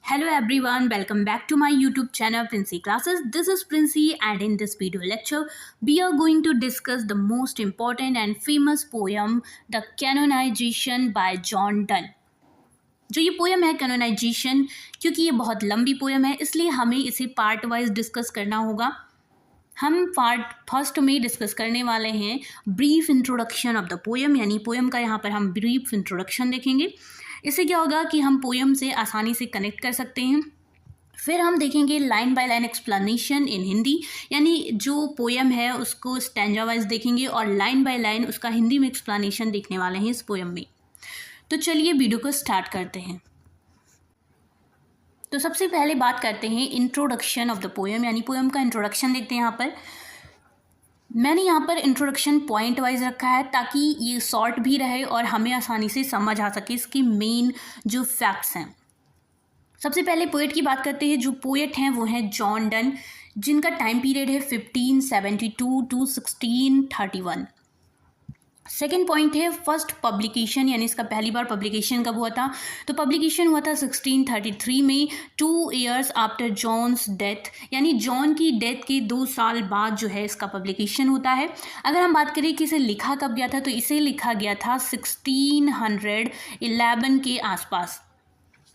Hello everyone, welcome back to my YouTube channel Princey Classes. This is Princey and in this video lecture we are going to discuss the most important and famous poem The Canonization by John Donne. जो ये poem है canonization, क्योंकि ये बहुत लंबी poem है इसलिए हमें इसे पार्ट वाइज डिस्कस करना होगा। हम पार्ट फर्स्ट में डिस्कस करने वाले हैं brief introduction of the poem, यानी पोएम का यहाँ पर हम ब्रीफ इंट्रोडक्शन देखेंगे। इससे क्या होगा कि हम पोएम से आसानी से कनेक्ट कर सकते हैं। फिर हम देखेंगे line by line explanation in Hindi, यानी जो पोएम है उसको स्टैंजा वाइज देखेंगे और लाइन बाय लाइन उसका हिंदी में एक्सप्लेनेशन देखने वाले हैं इस पोएम में। तो चलिए वीडियो को स्टार्ट करते हैं। तो सबसे पहले बात करते हैं इंट्रोडक्शन ऑफ द पोएम, यानी पोएम का इंट्रोडक्शन देखते हैं। यहाँ पर मैंने यहाँ पर इंट्रोडक्शन पॉइंट वाइज रखा है ताकि ये शॉर्ट भी रहे और हमें आसानी से समझ आ सके इसकी मेन जो फैक्ट्स हैं। सबसे पहले पोएट की बात करते हैं। जो पोएट हैं वो हैं जॉन डन, जिनका टाइम पीरियड है 1572 टू 1631। सेकेंड पॉइंट है फर्स्ट पब्लिकेशन, यानी इसका पहली बार पब्लिकेशन कब हुआ था। तो पब्लिकेशन हुआ था 1633 में, 2 years आफ्टर जॉन्स डेथ, यानी जॉन की डेथ के 2 साल बाद जो है इसका पब्लिकेशन होता है। अगर हम बात करें कि इसे लिखा कब गया था, तो इसे लिखा गया था 1611 के आसपास।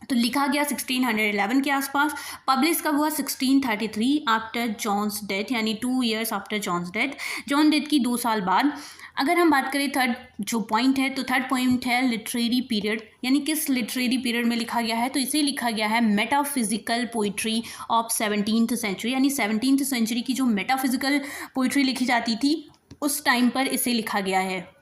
तो लिखा गया 1611 के आसपास। पब्लिश कब हुआ 1633 आफ्टर जॉन्स डेथ, यानी 2 years after John's death, John death की 2 साल बाद। अगर हम बात करें थर्ड जो पॉइंट है, तो थर्ड पॉइंट है लिटरेरी पीरियड, यानी किस लिटरेरी पीरियड में लिखा गया है। तो इसे लिखा गया है metaphysical poetry of 17th century, यानी 17th सेंचुरी की जो मेटाफिजिकल पोइट्री लिखी जाती थी उस टाइम पर इसे लिखा गया है।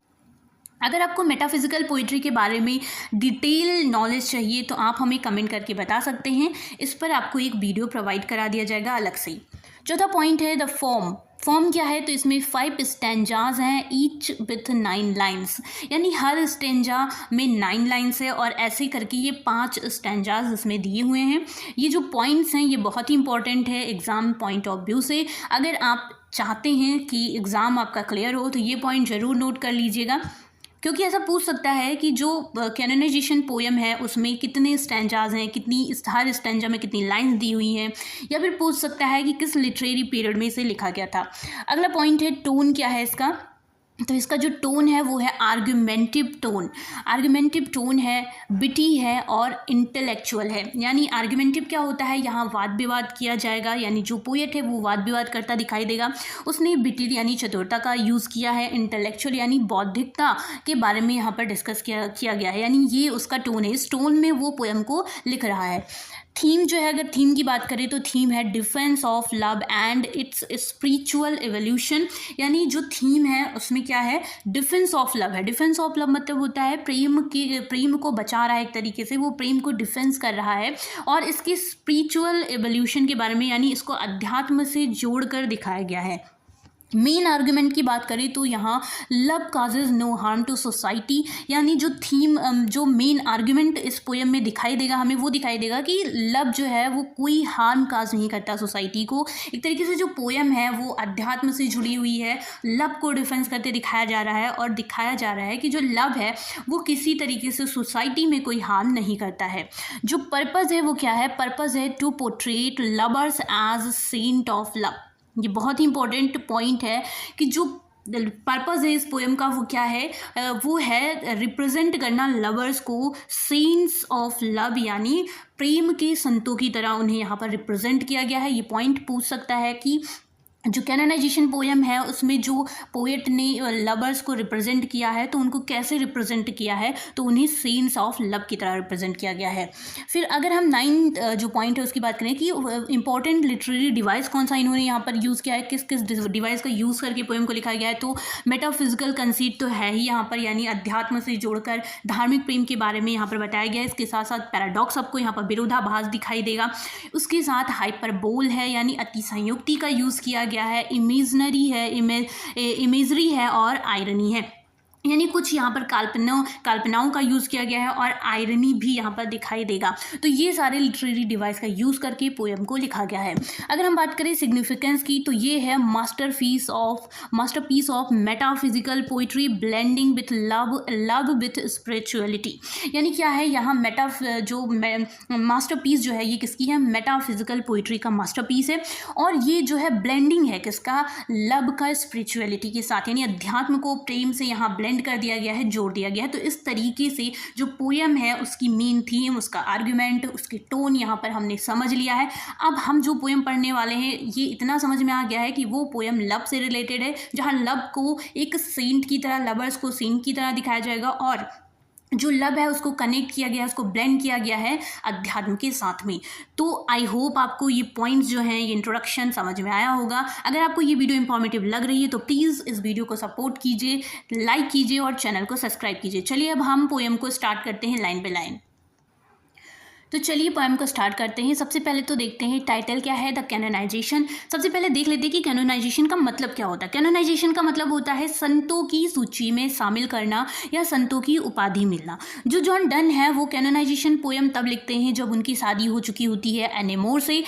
अगर आपको मेटाफिजिकल पोइट्री के बारे में डिटेल नॉलेज चाहिए तो आप हमें कमेंट करके बता सकते हैं, इस पर आपको एक वीडियो प्रोवाइड करा दिया जाएगा अलग से। चौथा पॉइंट है द फॉर्म। फॉर्म क्या है, तो इसमें 5 स्टैंजाज हैं, ईच विथ 9 लाइन्स, यानी हर स्टैंजा में 9 लाइन्स है और ऐसे करके ये 5 स्टैंजाज इसमें दिए हुए हैं। ये जो पॉइंट्स हैं ये बहुत ही इंपॉर्टेंट है एग्ज़ाम पॉइंट ऑफ व्यू से। अगर आप चाहते हैं कि एग्ज़ाम आपका क्लियर हो तो ये पॉइंट ज़रूर नोट कर लीजिएगा, क्योंकि ऐसा पूछ सकता है कि जो कैनोनाइजेशन पोएम है उसमें कितने स्टैंजाज हैं, कितनी हर स्टैंजा में कितनी लाइन्स दी हुई हैं, या फिर पूछ सकता है कि किस लिटरेरी पीरियड में इसे लिखा गया था। अगला पॉइंट है टोन क्या है इसका। तो इसका जो टोन है वो है आर्गुमेंटिव टोन। आर्गुमेंटिव टोन है, बिटी है और इंटेलेक्चुअल है। यानी आर्गुमेंटिव क्या होता है, यहाँ वाद विवाद किया जाएगा, यानी जो पोएट है वो वाद विवाद करता दिखाई देगा। उसने बिटी यानी चतुरता का यूज़ किया है। इंटेलेक्चुअल यानी बौद्धिकता के बारे में यहाँ पर डिस्कस किया गया है, यानी ये उसका टोन है। इस टोन में वो पोएम को लिख रहा है। थीम जो है, अगर थीम की बात करें तो थीम है defence of love and it's spiritual evolution, यानी जो थीम है उसमें क्या है, डिफेंस ऑफ लव है। डिफेंस ऑफ लव मतलब होता है प्रेम को बचा रहा है, एक तरीके से वो प्रेम को डिफेंस कर रहा है। और इसकी स्पिरिचुअल एवोल्यूशन के बारे में, यानी इसको अध्यात्म से जोड़कर दिखाया गया है। मेन आर्गुमेंट की बात करें तो यहाँ love causes no harm to society, यानी जो थीम जो मेन आर्गुमेंट इस पोएम में दिखाई देगा हमें, वो दिखाई देगा कि लव जो है वो कोई हार्म काज नहीं करता सोसाइटी को। एक तरीके से जो पोएम है वो अध्यात्म से जुड़ी हुई है, लव को डिफेंस करते दिखाया जा रहा है और दिखाया जा रहा है कि जो लव है वो किसी तरीके से सोसाइटी में कोई हार्म नहीं करता है। जो पर्पज़ है वो क्या है, पर्पज़ है to portrait lovers as saint of love. ये बहुत ही इंपॉर्टेंट पॉइंट है कि जो पर्पज़ है इस पोएम का वो क्या है, वो है रिप्रेजेंट करना लवर्स को सेंट्स ऑफ लव, यानी प्रेम के संतों की तरह उन्हें यहाँ पर रिप्रेजेंट किया गया है। ये पॉइंट पूछ सकता है कि जो कैनोनाइजेशन पोएम है उसमें जो पोएट ने लवर्स को रिप्रेजेंट किया है तो उनको कैसे रिप्रेजेंट किया है, तो उन्हें सेंट्स ऑफ लव की तरह रिप्रेजेंट किया गया है। फिर अगर हम 9 जो पॉइंट है उसकी बात करें कि इंपॉर्टेंट लिटरेरी डिवाइस कौन सा इन्होंने यहाँ पर यूज़ किया है, किस किस डिवाइस का यूज़ करके पोएम को लिखा गया है, तो मेटाफिजिकल कंसीट तो है ही यहाँ पर, यानी अध्यात्म से जोड़कर धार्मिक प्रेम के बारे में यहाँ पर बताया गया है। इसके साथ साथ पैराडॉक्स आपको यहाँ पर विरोधाभास दिखाई देगा। उसके साथ हाइपरबोल है, यानी अति संयुक्ति का यूज़ किया गया है। इमेजनरी है, इमेजरी है और आयरनी है। यानी कुछ यहाँ पर कल्पनाओं का यूज़ किया गया है और आयरनी भी यहाँ पर दिखाई देगा। तो ये सारे लिटरेरी डिवाइस का यूज़ करके पोएम को लिखा गया है। अगर हम बात करें सिग्निफिकेंस की, तो ये है masterpiece of metaphysical poetry blending with love with spirituality. यानी क्या है यहाँ मास्टरपीस जो है ये किसकी है, मेटाफिजिकल पोइट्री का मास्टरपीस है। और ये जो है ब्लेंडिंग है किसका, लव का स्पिरिचुअलिटी के साथ, यानी अध्यात्म को प्रेम से यहाँ ब्लेंड कर दिया गया है, जोड़ दिया गया है। तो इस तरीके से जो पोएम है उसकी मेन थीम, उसका आर्ग्यूमेंट, उसकी टोन यहाँ पर हमने समझ लिया है। अब हम जो पोएम पढ़ने वाले हैं ये इतना समझ में आ गया है कि वो पोएम लव से रिलेटेड है, जहाँ लव को एक सेंट की तरह, लवर्स को सेंट की तरह दिखाया जाएगा और जो लव है उसको कनेक्ट किया गया है, उसको ब्लेंड किया गया है अध्यात्म के साथ में। तो आई होप आपको ये पॉइंट्स जो हैं, ये इंट्रोडक्शन समझ में आया होगा। अगर आपको ये वीडियो इंफॉर्मेटिव लग रही है तो प्लीज़ इस वीडियो को सपोर्ट कीजिए, लाइक कीजिए और चैनल को सब्सक्राइब कीजिए। चलिए अब हम पोएम को स्टार्ट करते हैं लाइन बाय लाइन। तो चलिए पोएम को स्टार्ट करते हैं। सबसे पहले तो देखते हैं टाइटल क्या है, द कैनोनाइजेशन। सबसे पहले देख लेते हैं कि कैनोनाइजेशन का मतलब क्या होता है। कैनोनाइजेशन का मतलब होता है संतों की सूची में शामिल करना या संतों की उपाधि मिलना। जो जॉन डन है वो कैनोनाइजेशन पोएम तब लिखते हैं जब उनकी शादी हो चुकी होती है एनीमोर से।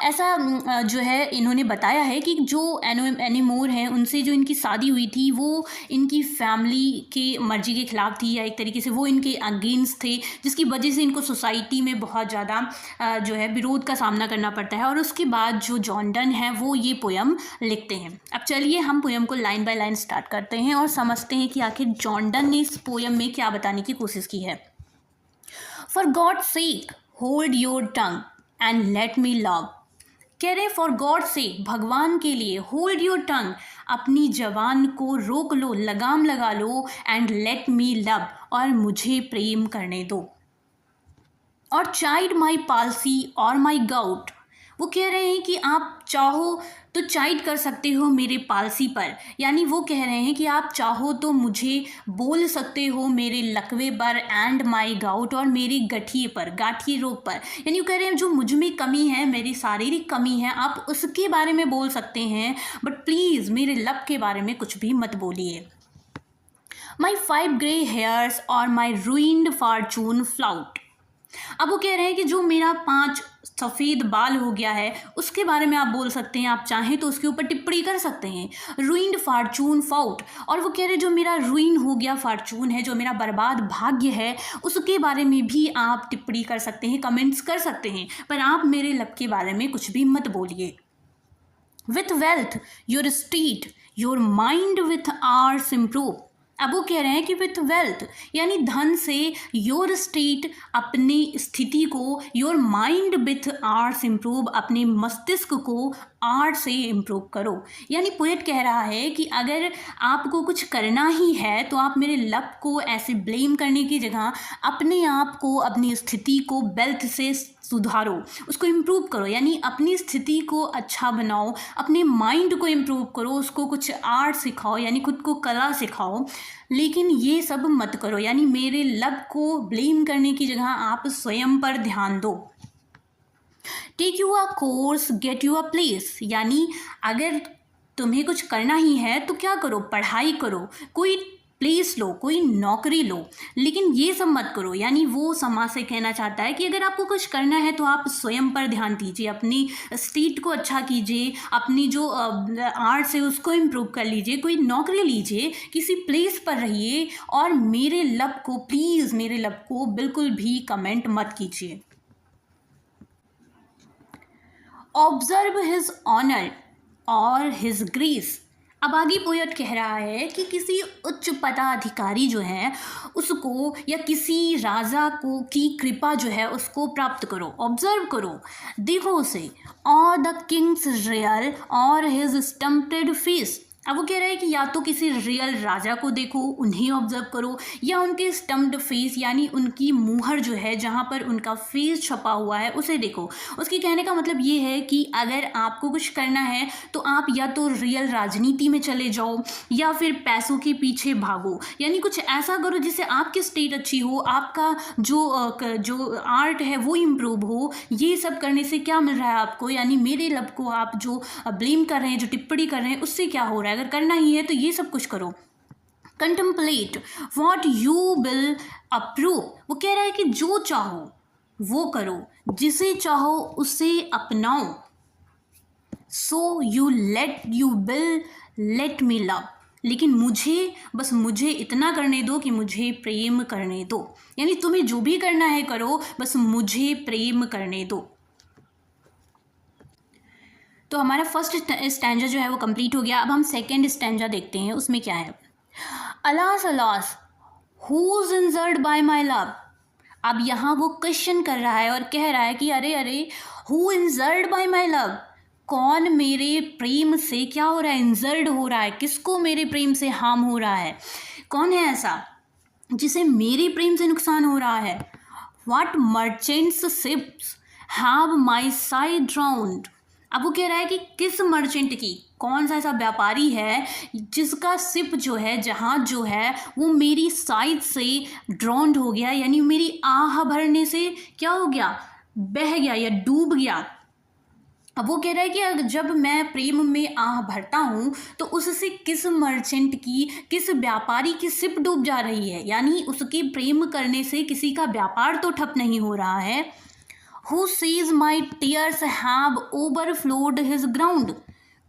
ऐसा जो है इन्होंने बताया है कि जो एनीमोर हैं उनसे जो इनकी शादी हुई थी वो इनकी फैमिली की मर्जी के खिलाफ थी, या एक तरीके से वो इनके अगेंस्ट थे, जिसकी वजह से इनको सोसाइटी में बहुत ज़्यादा जो है विरोध का सामना करना पड़ता है। और उसके बाद जो जॉन डन है वो ये पोएम लिखते हैं। अब चलिए हम पोएम को लाइन बाय लाइन स्टार्ट करते हैं और समझते हैं कि आखिर जॉन डन ने इस पोएम में क्या बताने की कोशिश की है। For God sake hold your tongue and let me love. कह रहे फॉर गॉड से, भगवान के लिए, होल्ड योर टंग, अपनी जबान को रोक लो, लगाम लगा लो, एंड लेट मी लव, और मुझे प्रेम करने दो। और चाइड माई पालसी और माई गाउट, वो कह रहे हैं कि आप चाहो तो चाइड कर सकते हो मेरे पालसी पर, यानी वो कह रहे हैं कि आप चाहो तो मुझे बोल सकते हो मेरे लकवे पर, एंड माई गाउट, और मेरी गठिए पर, गाठिए रोग पर। यानी वो कह रहे हैं जो मुझ में कमी है, मेरी शारीरिक कमी है, आप उसके बारे में बोल सकते हैं, बट प्लीज़ मेरे लब के बारे में कुछ भी मत बोलिए। माई 5 ग्रे हेयर्स और माई रूइंड फॉर्चून फ्लाउट। अब वो कह रहे हैं कि जो मेरा 5 सफ़ेद बाल हो गया है उसके बारे में आप बोल सकते हैं, आप चाहें तो उसके ऊपर टिप्पणी कर सकते हैं। रूइंड फॉर्चून फाउट, और वो कह रहे हैं जो मेरा रूइन हो गया फॉर्चून है, जो मेरा बर्बाद भाग्य है, उसके बारे में भी आप टिप्पणी कर सकते हैं, कमेंट्स कर सकते हैं, पर आप मेरे लब के बारे में कुछ भी मत बोलिए। With wealth your state your mind with arts improve. अब वो कह रहे हैं कि विथ वेल्थ यानी धन से, योर स्टेट अपनी स्थिति को, your mind with arts improve, अपने मस्तिष्क को आर्ट से इम्प्रूव करो। यानी पोएट कह रहा है कि अगर आपको कुछ करना ही है तो आप मेरे लब को ऐसे ब्लेम करने की जगह अपने आप को, अपनी स्थिति को वेल्थ से सुधारो, उसको इम्प्रूव करो, यानी अपनी स्थिति को अच्छा बनाओ, अपने माइंड को इम्प्रूव करो, उसको कुछ आर्ट सिखाओ, यानी खुद को कला सिखाओ, लेकिन ये सब मत करो। यानी मेरे लब को ब्लेम करने की जगह आप स्वयं पर ध्यान दो। Take you a course get you a place, यानी अगर तुम्हें कुछ करना ही है तो क्या करो, पढ़ाई करो, कोई प्लेस लो, कोई नौकरी लो, लेकिन ये सब मत करो। यानी वो समाज से कहना चाहता है कि अगर आपको कुछ करना है तो आप स्वयं पर ध्यान दीजिए, अपनी स्टेट को अच्छा कीजिए, अपनी जो आर्ट्स है उसको इम्प्रूव कर लीजिए, कोई नौकरी लीजिए, किसी प्लेस पर रहिए, और मेरे लब को, प्लीज़ मेरे लब को बिल्कुल भी कमेंट मत कीजिए। ऑब्जर्व हिज ऑनर और हिज ग्रेस। अब आगे पोएट कह रहा है कि किसी उच्च पदाधिकारी जो है उसको, या किसी राजा को की कृपा जो है उसको प्राप्त करो, ऑब्जर्व करो, देखो उसे। और द किंग्स रियल और हिज स्टम्प्टेड फेस। अब वो कह रहा है कि या तो किसी रियल राजा को देखो, उन्हें ऑब्जर्व करो, या उनके स्टम्प्ड फेस यानी उनकी मुहर जो है जहाँ पर उनका फेस छपा हुआ है उसे देखो। उसके कहने का मतलब ये है कि अगर आपको कुछ करना है तो आप या तो रियल राजनीति में चले जाओ या फिर पैसों के पीछे भागो, यानी कुछ ऐसा करो जिससे आपकी स्टेट अच्छी हो, आपका जो आर्ट है वो इम्प्रूव हो। ये सब करने से क्या मिल रहा है आपको, यानी मेरे लब को आप जो ब्लेम कर रहे हैं, जो टिप्पणी कर रहे हैं, उससे क्या हो रहा है। अगर करना ही है तो ये सब कुछ करो। Contemplate what you will approve, वो कह रहा है कि जो चाहो वो करो, जिसे चाहो उसे अपनाओ। So you will let me love, लेकिन मुझे इतना करने दो कि मुझे प्रेम करने दो, यानी तुम्हें जो भी करना है करो, बस मुझे प्रेम करने दो। तो हमारा फर्स्ट स्टैंजा जो है वो कंप्लीट हो गया। अब हम सेकेंड स्टैंजा देखते हैं, उसमें क्या है। Alas alas who's injured by my love. अब यहाँ वो क्वेश्चन कर रहा है और कह रहा है कि अरे अरे, who injured by my love, कौन मेरे प्रेम से क्या हो रहा है, इंजर्ड हो रहा है, किसको मेरे प्रेम से हार्म हो रहा है, कौन है ऐसा जिसे मेरे प्रेम से नुकसान हो रहा है। What merchants ships have my side drowned. अब वो कह रहा है कि किस मर्चेंट की, कौन सा ऐसा व्यापारी है जिसका सिप जो है, जहाज जो है वो मेरी साइड से ड्राउंड हो गया, यानी मेरी आह भरने से क्या हो गया, बह गया या डूब गया। अब वो कह रहा है कि जब मैं प्रेम में आह भरता हूँ तो उससे किस मर्चेंट की, किस व्यापारी की सिप डूब जा रही है, यानी उसके प्रेम करने से किसी का व्यापार तो ठप नहीं हो रहा है। Who says my tears have overflowed his ground?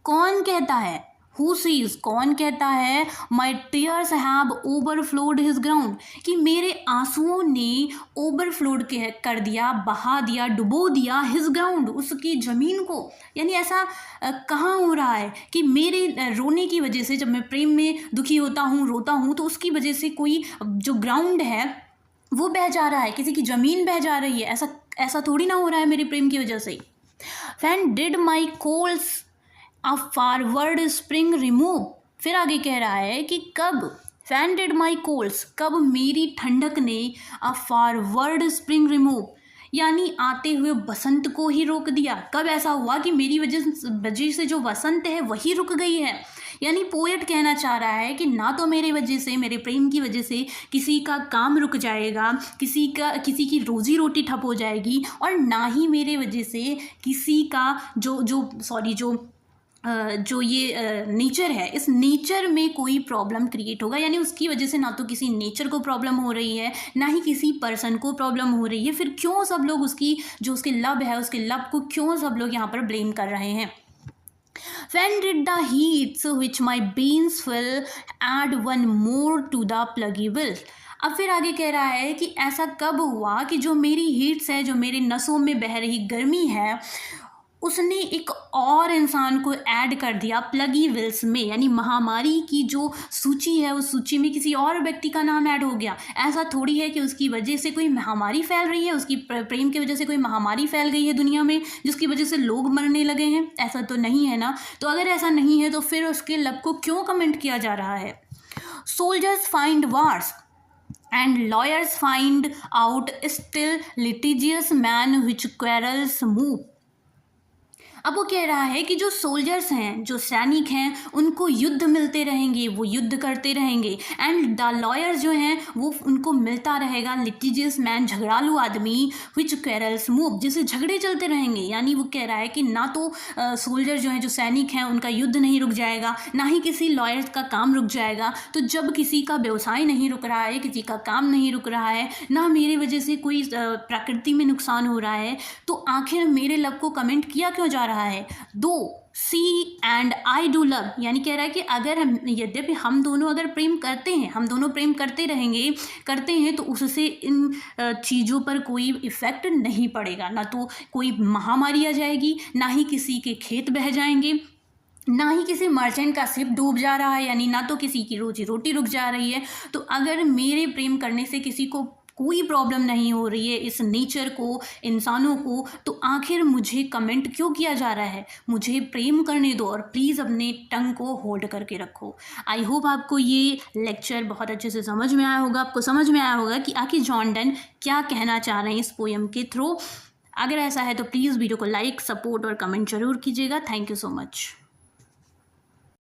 कौन कहता है, Who says, कौन कहता है my tears have overflowed his ground, कि मेरे आंसुओं ने overflowed कर दिया, बहा दिया, डुबो दिया his ground, उसकी ज़मीन को। यानी ऐसा कहाँ हो रहा है कि मेरे रोने की वजह से, जब मैं प्रेम में दुखी होता हूँ, रोता हूँ, तो उसकी वजह से कोई जो ग्राउंड है वो बह जा रहा है, किसी की ज़मीन बह जा रही है। ऐसा थोड़ी ना हो रहा है मेरे प्रेम की वजह से। When did my coals a forward spring remove, फिर आगे कह रहा है कि कब, When did my coals, कब मेरी ठंडक ने a forward spring remove, यानी आते हुए बसंत को ही रोक दिया। कब ऐसा हुआ कि मेरी वजह से जो बसंत है वही रुक गई है। यानी पोएट कहना चाह रहा है कि ना तो मेरे वजह से, मेरे प्रेम की वजह से किसी का काम रुक जाएगा, किसी की रोजी रोटी ठप हो जाएगी, और ना ही मेरे वजह से किसी का जो ये नेचर है, इस नेचर में कोई प्रॉब्लम क्रिएट होगा। यानी उसकी वजह से ना तो किसी नेचर को प्रॉब्लम हो रही है, ना ही किसी पर्सन को प्रॉब्लम हो रही है। फिर क्यों सब लोग उसके लव है, उसके लव को क्यों सब लोग यहाँ पर ब्लेम कर रहे हैं। When did the heats which my veins fill add one more to the plague will? अब फिर आगे कह रहा है कि ऐसा कब हुआ कि जो मेरी हीट्स है, जो मेरे नसों में बह रही गर्मी है, उसने एक और इंसान को ऐड कर दिया प्लगी विल्स में, यानी महामारी की जो सूची है उस सूची में किसी और व्यक्ति का नाम ऐड हो गया। ऐसा थोड़ी है कि उसकी वजह से कोई महामारी फैल रही है, उसकी प्रेम की वजह से कोई महामारी फैल गई है दुनिया में जिसकी वजह से लोग मरने लगे हैं, ऐसा तो नहीं है ना। तो अगर ऐसा नहीं है तो फिर उसके लव को क्यों कमेंट किया जा रहा है। Soldiers find wars and lawyers find out still litigious man which quarrels move। अब वो कह रहा है कि जो सोल्जर्स हैं, जो सैनिक हैं, उनको युद्ध मिलते रहेंगे, वो युद्ध करते रहेंगे, एंड द लॉयर्स जो हैं वो उनको मिलता रहेगा लिटिजियस मैन, झगड़ालू आदमी, विच क्वेरल्स मूव, जिससे झगड़े चलते रहेंगे। यानी वो कह रहा है कि ना तो सोल्जर जो हैं, जो सैनिक हैं, उनका युद्ध नहीं रुक जाएगा, ना ही किसी लॉयर्स का काम रुक जाएगा। तो जब किसी का व्यवसाय नहीं रुक रहा है, किसी का काम नहीं रुक रहा है, ना मेरी वजह से कोई प्रकृति में नुकसान हो रहा है, तो आखिर मेरे लव को कमेंट किया क्यों जा रहा है। दो सी एंड आई डू लव, यानी कह रहा है कि अगर यद्यपि हम दोनों अगर प्रेम करते हैं, हम दोनों प्रेम करते हैं, तो उससे इन चीज़ों पर कोई इफेक्ट नहीं पड़ेगा। ना तो कोई महामारी आ जाएगी, ना ही किसी के खेत बह जाएंगे, ना ही किसी मर्चेंट का शिप डूब जा रहा है, यानी ना तो किसी की रोजी रोटी रुक जा रही है। तो अगर मेरे प्रेम करने से किसी को कोई प्रॉब्लम नहीं हो रही है, इस नेचर को, इंसानों को, तो आखिर मुझे कमेंट क्यों किया जा रहा है। मुझे प्रेम करने दो और प्लीज़ अपने टंग को होल्ड करके रखो। आई होप आपको ये लेक्चर बहुत अच्छे से समझ में आया होगा, आपको समझ में आया होगा कि आखिर जॉन डन क्या कहना चाह रहे हैं इस पोएम के थ्रू। अगर ऐसा है तो प्लीज़ वीडियो को लाइक, सपोर्ट और कमेंट जरूर कीजिएगा। Thank you so much.